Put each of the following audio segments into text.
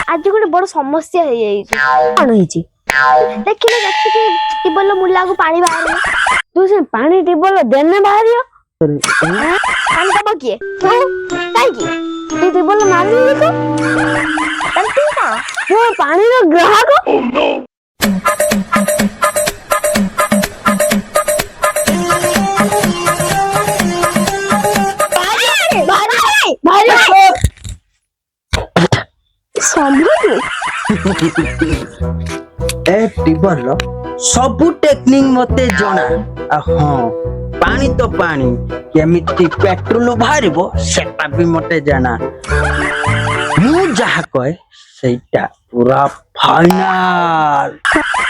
आज गोटे बड़ समस्या कौन होइछि देखिले देखि टिबल मुल्ला को पानी बाहर तू से पानी टिबल देने बाहरियो पानी दबो किए काई की तू टिबल मारनी तो तू का वो पानी रो ग्राहक ओह नो ए टिबल सबु टेक्निक मते जना हाँ पानी तो पानी केमिति पेट्रोल बाहरिबो सेटा भी मते जाना मु जहा कहे सेटा पूरा फाइनल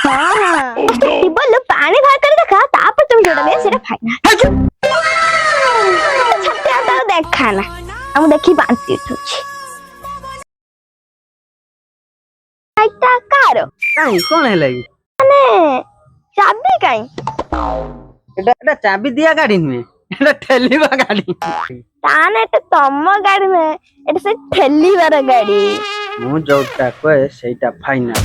हां टिबल पानी बाहर कर देखा तापर तुम जोड़ा ले सेटा फाइनल छत्या तो देखा ना हम देखी बांती उठुछि आइता कार काई कोन है लगी माने चाबी काई एटा चाबी दिया गाड़ी में एटा ठेलीवा गाड़ी ताने तो तम गाड़ी में एटा से ठेलीवार गाड़ी मु जोटा कहे सेटा फाइनल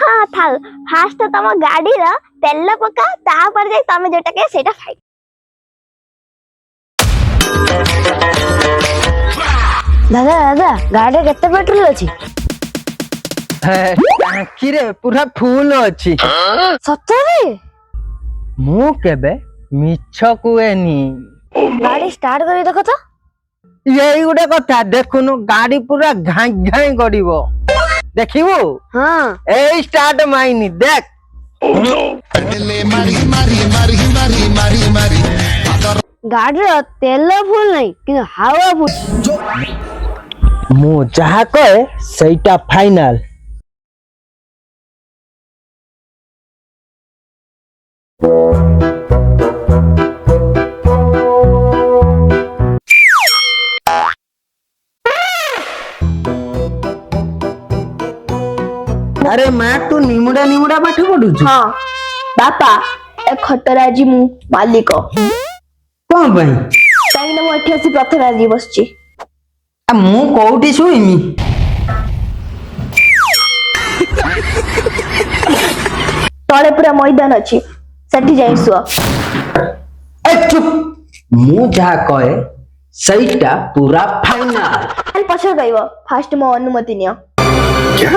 हां थाल फास्ट तम गाड़ी रा तेल पका ता पर जाई तमे जेटा के सेटा फाइनल दादा दादा गाड़ी केते पेट्रोल अछि टांकी रे पूरा फुल अछि सच्चरे मु केबे मिछ कुएनी गाड़ी स्टार्ट करी देखो तो यही गुटे कथा देखुनु गाड़ी पूरा घाई घाई गड़िबो देखिबो हां ए स्टार्ट माइनी देख गाड़ी रा तेल फुल नहीं कि हवा फुल मु जहा कहे सेटा फाइनल अरे मां तू निमुडा निमुडा पाठ पढु छु हां बापा ए खटरा जी मु मालिक कोन भाई काई ना मु 88 प्रथरा जी बसची आ मु कोउटी सुइमी तळे पूरा मैदान अछि सेठी जाई सुआ ए चुप मु जहा कहे सेटा पूरा फाइनल खाली पछर गइबो फास्ट मो अनुमति नियो क्या